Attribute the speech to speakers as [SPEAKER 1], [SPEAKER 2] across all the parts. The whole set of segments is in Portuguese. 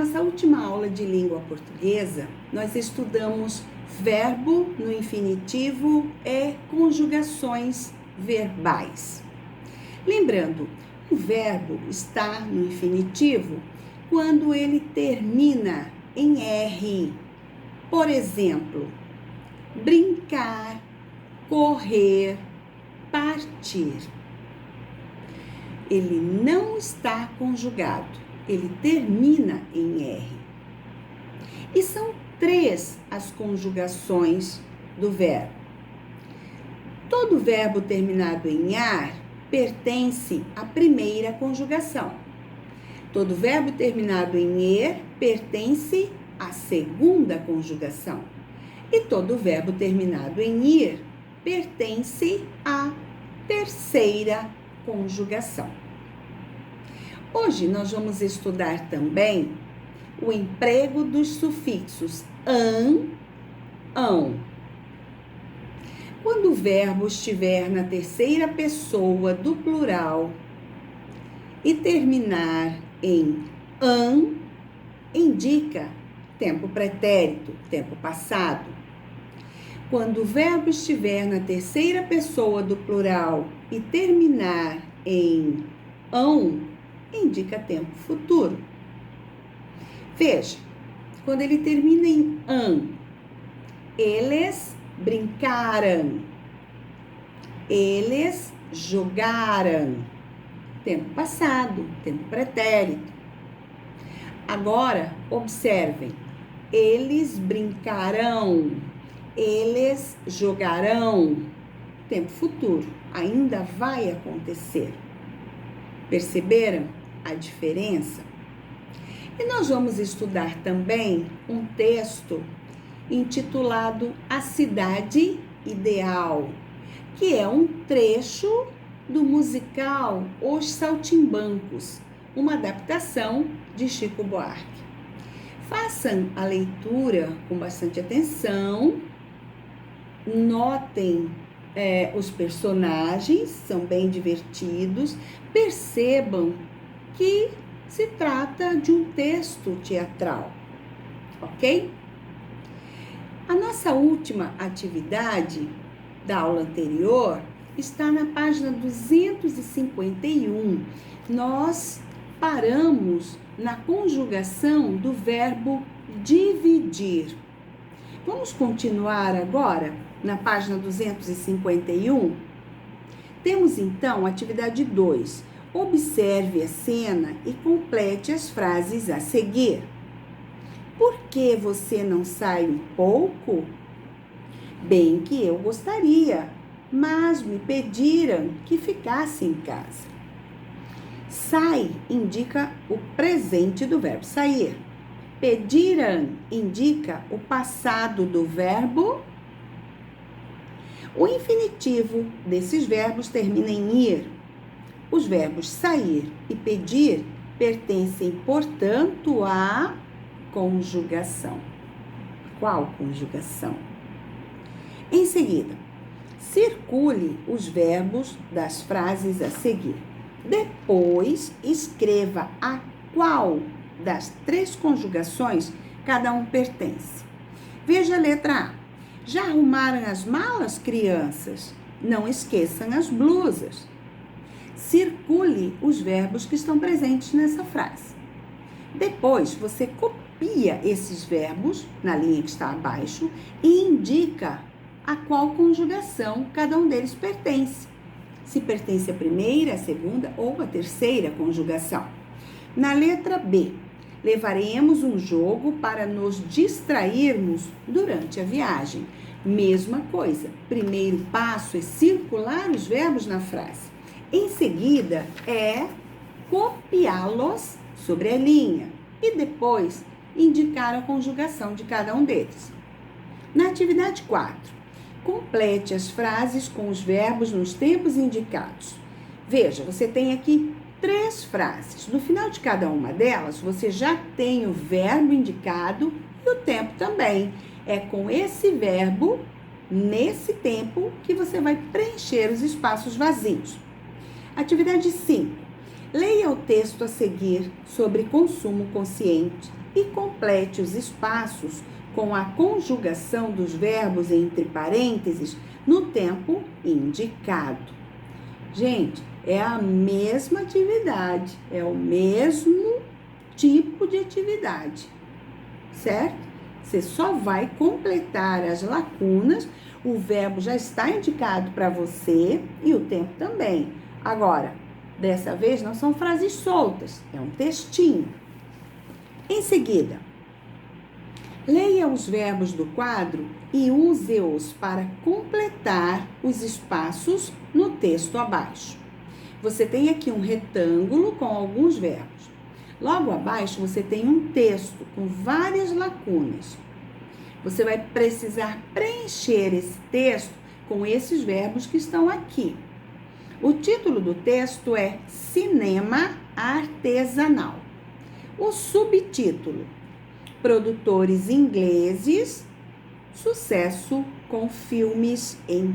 [SPEAKER 1] nossa última aula de língua portuguesa, nós estudamos verbo no infinitivo e conjugações verbais. Lembrando, o verbo está no infinitivo quando ele termina em R. Por exemplo, brincar, correr, partir. Ele não está conjugado, ele termina em R. E são 3 as conjugações do verbo. Todo verbo terminado em ar pertence à primeira conjugação. Todo verbo terminado em er pertence à segunda conjugação. E todo verbo terminado em ir pertence à terceira conjugação. Hoje nós vamos estudar também o emprego dos sufixos an, ão. Quando o verbo estiver na terceira pessoa do plural e terminar em an, indica tempo pretérito, tempo passado. Quando o verbo estiver na terceira pessoa do plural e terminar em ão, indica tempo futuro. Veja, quando ele termina em an, eles brincaram, eles jogaram, tempo passado, tempo pretérito. Agora, observem, eles brincarão, eles jogarão, tempo futuro, ainda vai acontecer. Perceberam a diferença? E nós vamos estudar também um texto intitulado A Cidade Ideal, que é um trecho do musical Os Saltimbancos, uma adaptação de Chico Buarque. Façam a leitura com bastante atenção, notem os personagens, são bem divertidos, percebam que se trata de um texto teatral, ok? A nossa última atividade da aula anterior está na página 251. Nós paramos na conjugação do verbo dividir. Vamos continuar agora na página 251? Temos então a atividade 2. Observe a cena e complete as frases a seguir. Por que você não sai um pouco? Bem que eu gostaria, mas me pediram que ficasse em casa. Sai indica o presente do verbo sair. Pediram indica o passado do verbo. O infinitivo desses verbos termina em ir. Os verbos sair e pedir pertencem, portanto, à conjugação. Qual conjugação? Em seguida, circule os verbos das frases a seguir. Depois, escreva a qual das 3 conjugações cada um pertence. Veja a letra A. Já arrumaram as malas, crianças? Não esqueçam as blusas. Circule os verbos que estão presentes nessa frase. Depois, você copia esses verbos na linha que está abaixo e indica a qual conjugação cada um deles pertence. Se pertence à primeira, à segunda ou à terceira conjugação. Na letra B, levaremos um jogo para nos distrairmos durante a viagem. Mesma coisa, primeiro passo é circular os verbos na frase. Em seguida, é copiá-los sobre a linha e depois indicar a conjugação de cada um deles. Na atividade 4, complete as frases com os verbos nos tempos indicados. Veja, você tem aqui 3 frases. No final de cada uma delas, você já tem o verbo indicado e o tempo também. É com esse verbo, nesse tempo, que você vai preencher os espaços vazios. Atividade 5. Leia o texto a seguir sobre consumo consciente e complete os espaços com a conjugação dos verbos entre parênteses no tempo indicado. Gente, é a mesma atividade, é o mesmo tipo de atividade, certo? Você só vai completar as lacunas, o verbo já está indicado para você e o tempo também. Agora, dessa vez não são frases soltas, é um textinho. Em seguida, leia os verbos do quadro e use-os para completar os espaços no texto abaixo. Você tem aqui um retângulo com alguns verbos. Logo abaixo você tem um texto com várias lacunas. Você vai precisar preencher esse texto com esses verbos que estão aqui. O título do texto é Cinema Artesanal. O subtítulo: Produtores ingleses, sucesso com filmes em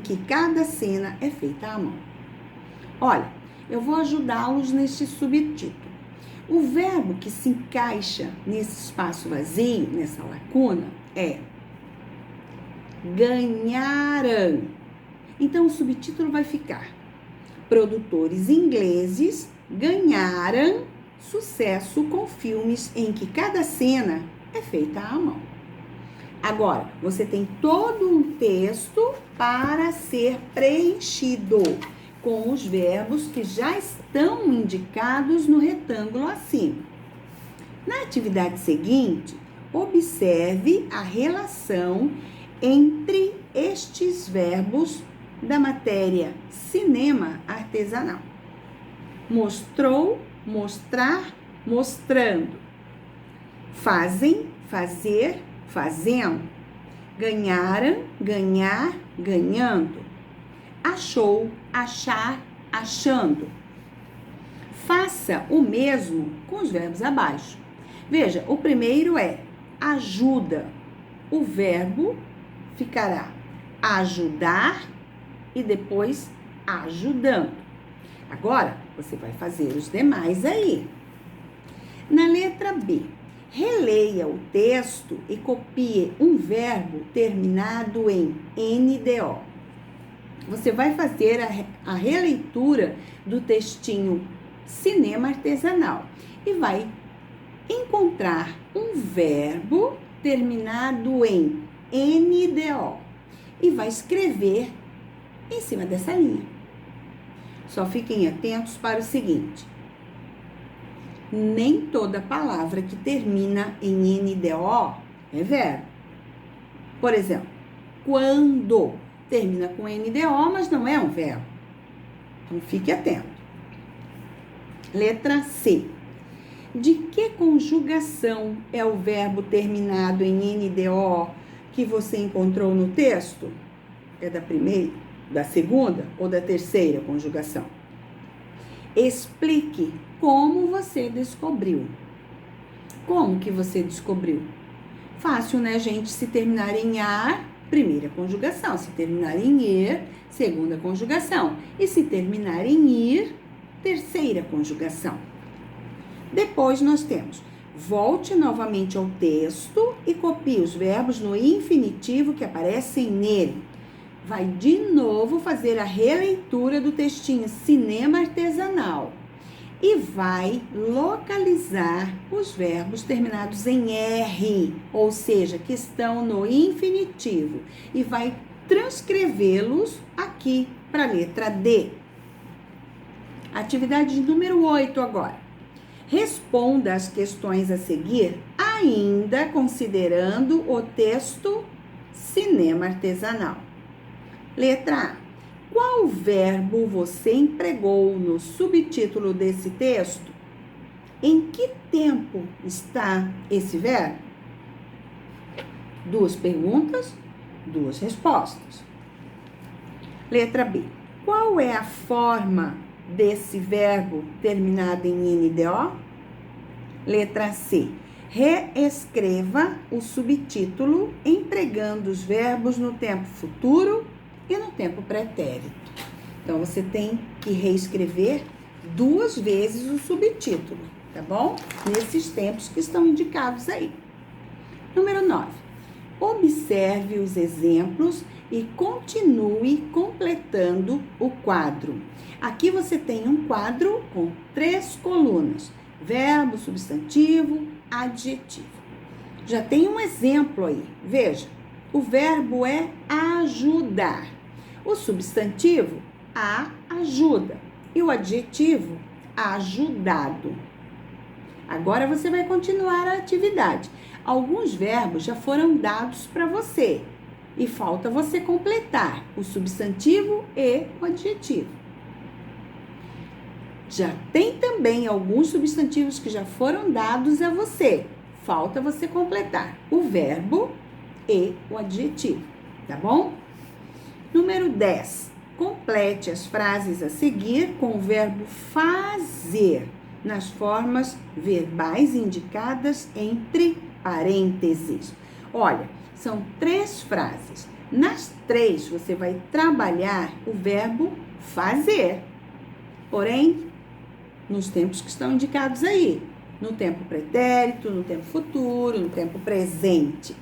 [SPEAKER 1] que cada cena é feita à mão. Olha, eu vou ajudá-los neste subtítulo. O verbo que se encaixa nesse espaço vazio, nessa lacuna, é ganharam. Então, o subtítulo vai ficar: Produtores ingleses ganharam sucesso com filmes em que cada cena é feita à mão. Agora, você tem todo um texto para ser preenchido com os verbos que já estão indicados no retângulo acima. Na atividade seguinte, observe a relação entre estes verbos da matéria cinema artesanal. Mostrou, mostrar, mostrando. Fazem, fazer, fazendo. Ganharam, ganhar, ganhando. Achou, achar, achando. Faça o mesmo com os verbos abaixo. Veja, o primeiro é ajuda. O verbo ficará ajudar e depois ajudando. Agora, você vai fazer os demais aí. Na letra B, releia o texto e copie um verbo terminado em NDO. Você vai fazer a releitura do textinho Cinema Artesanal e vai encontrar um verbo terminado em NDO e vai escrever em cima dessa linha. Só fiquem atentos para o seguinte: nem toda palavra que termina em NDO é verbo. Por exemplo, quando termina com NDO, mas não é um verbo. Então, fique atento. Letra C. De que conjugação é o verbo terminado em NDO que você encontrou no texto? É da primeira, da segunda ou da terceira conjugação? Explique como você descobriu. Como que você descobriu? Fácil, né, gente? Se terminar em ar, primeira conjugação. Se terminar em er, segunda conjugação. E se terminar em ir, terceira conjugação. Depois nós temos: volte novamente ao texto e copie os verbos no infinitivo que aparecem nele. Vai de novo fazer a releitura do textinho Cinema Artesanal e vai localizar os verbos terminados em R, ou seja, que estão no infinitivo, e vai transcrevê-los aqui para a letra D. Atividade número 8 agora. Responda as questões a seguir, ainda considerando o texto Cinema Artesanal. Letra A. Qual verbo você empregou no subtítulo desse texto? Em que tempo está esse verbo? 2 perguntas, 2 respostas. Letra B. Qual é a forma desse verbo terminado em NDO? Letra C. Reescreva o subtítulo empregando os verbos no tempo futuro e no tempo pretérito. Então, você tem que reescrever 2 vezes o subtítulo. tá bom? Nesses tempos que estão indicados aí. Número 9. Observe os exemplos e continue completando o quadro. Aqui você tem um quadro com 3 colunas: verbo, substantivo, adjetivo. Já tem um exemplo aí. Veja, o verbo é ajudar. O substantivo, a ajuda. E o adjetivo, ajudado. Agora você vai continuar a atividade. Alguns verbos já foram dados para você e falta você completar o substantivo e o adjetivo. Já tem também alguns substantivos que já foram dados a você. Falta você completar o verbo e o adjetivo, tá bom? Número 10. Complete as frases a seguir com o verbo fazer nas formas verbais indicadas entre parênteses. Olha, são 3 frases. Nas 3, você vai trabalhar o verbo fazer. Porém, nos tempos que estão indicados aí. No tempo pretérito, no tempo futuro, no tempo presente.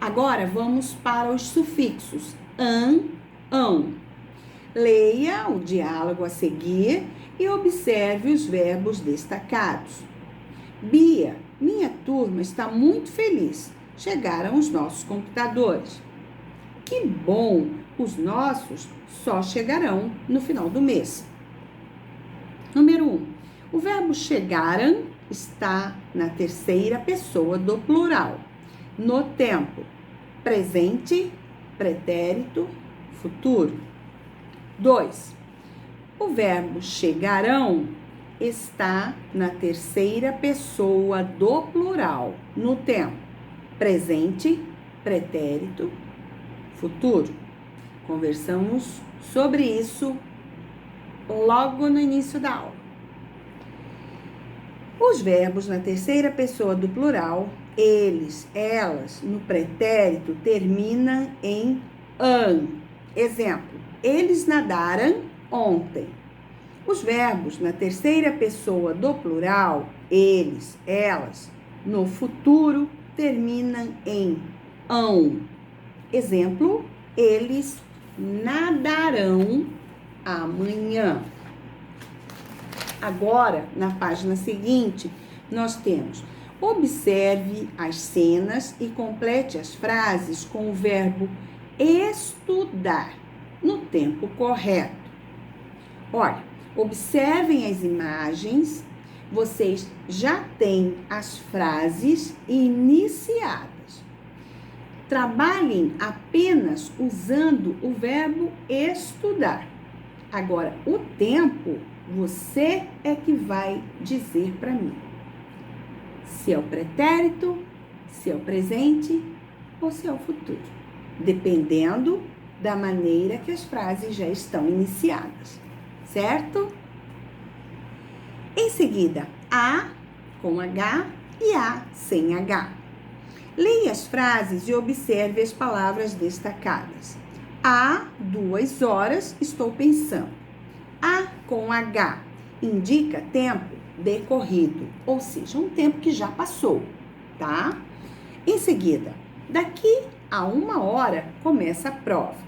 [SPEAKER 1] Agora, vamos para os sufixos. Ão. Leia o diálogo a seguir e observe os verbos destacados. Bia, minha turma está muito feliz. Chegaram os nossos computadores. Que bom, os nossos só chegarão no final do mês. Número 1. O verbo chegaram está na terceira pessoa do plural. No tempo presente, pretérito, futuro. 2. O verbo chegarão está na terceira pessoa do plural, no tempo presente, pretérito, futuro. Conversamos sobre isso logo no início da aula. Os verbos na terceira pessoa do plural, eles, elas, no pretérito, terminam em an. Exemplo, eles nadaram ontem. Os verbos na terceira pessoa do plural, eles, elas, no futuro, terminam em ão. Exemplo, eles nadarão amanhã. Agora, na página seguinte, nós temos: observe as cenas e complete as frases com o verbo estudar no tempo correto. Olha, observem as imagens, vocês já têm as frases iniciadas. Trabalhem apenas usando o verbo estudar. Agora, o tempo, você é que vai dizer para mim se é o pretérito, se é o presente ou se é o futuro, dependendo da maneira que as frases já estão iniciadas, certo? Em seguida, a com H e a sem H. Leia as frases e observe as palavras destacadas. Há 2 horas estou pensando. A com H indica tempo decorrido, ou seja, um tempo que já passou, tá? Em seguida, daqui a 1 hora começa a prova.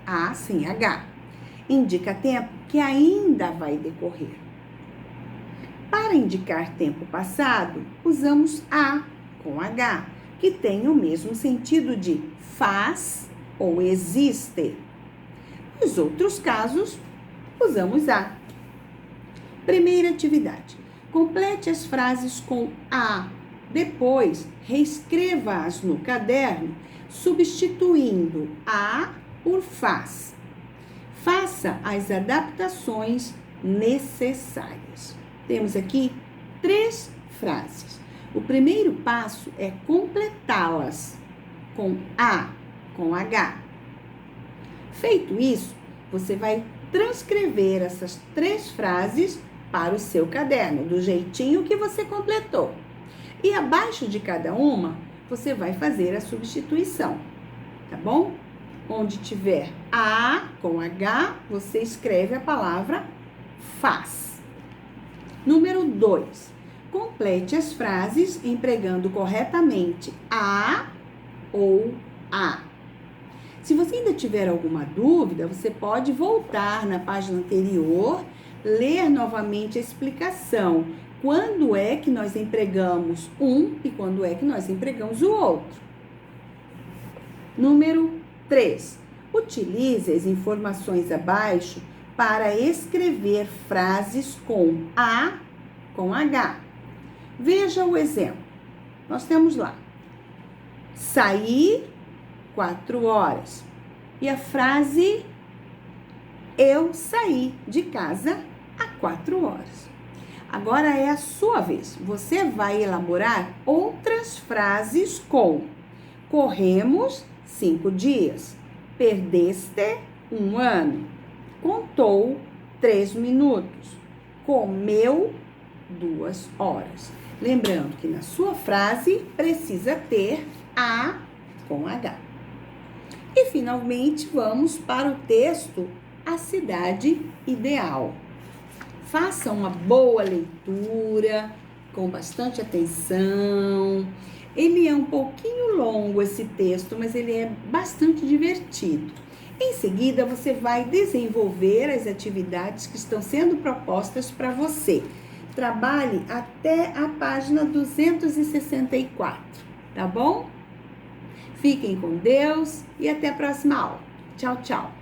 [SPEAKER 1] A sem H indica tempo que ainda vai decorrer. Para indicar tempo passado, usamos a com H, que tem o mesmo sentido de faz ou existe. Nos outros casos, usamos a. Primeira atividade. Complete as frases com a. Depois, reescreva-as no caderno, substituindo a por faz. Faça as adaptações necessárias. Temos aqui 3 frases. O primeiro passo é completá-las com a, com H. Feito isso, você vai transcrever essas 3 frases para o seu caderno, do jeitinho que você completou. E abaixo de cada uma, você vai fazer a substituição, tá bom? Onde tiver a com H, você escreve a palavra faz. Número 2. Complete as frases empregando corretamente a ou a. Se você ainda tiver alguma dúvida, você pode voltar na página anterior, ler novamente a explicação. Quando é que nós empregamos um e quando é que nós empregamos o outro. Número 3. Utilize as informações abaixo para escrever frases com A, com H. Veja o exemplo. Nós temos lá. Saí 4 horas. E a frase, eu saí de casa há 4 horas. Agora é a sua vez. Você vai elaborar outras frases com corremos 5 dias, perdeste 1 ano, contou 3 minutos, comeu 2 horas. Lembrando que na sua frase precisa ter A com H. E finalmente vamos para o texto A Cidade Ideal. Faça uma boa leitura, com bastante atenção. Ele é um pouquinho longo esse texto, mas ele é bastante divertido. Em seguida, você vai desenvolver as atividades que estão sendo propostas para você. Trabalhe até a página 264, tá bom? Fiquem com Deus e até a próxima aula. Tchau, tchau!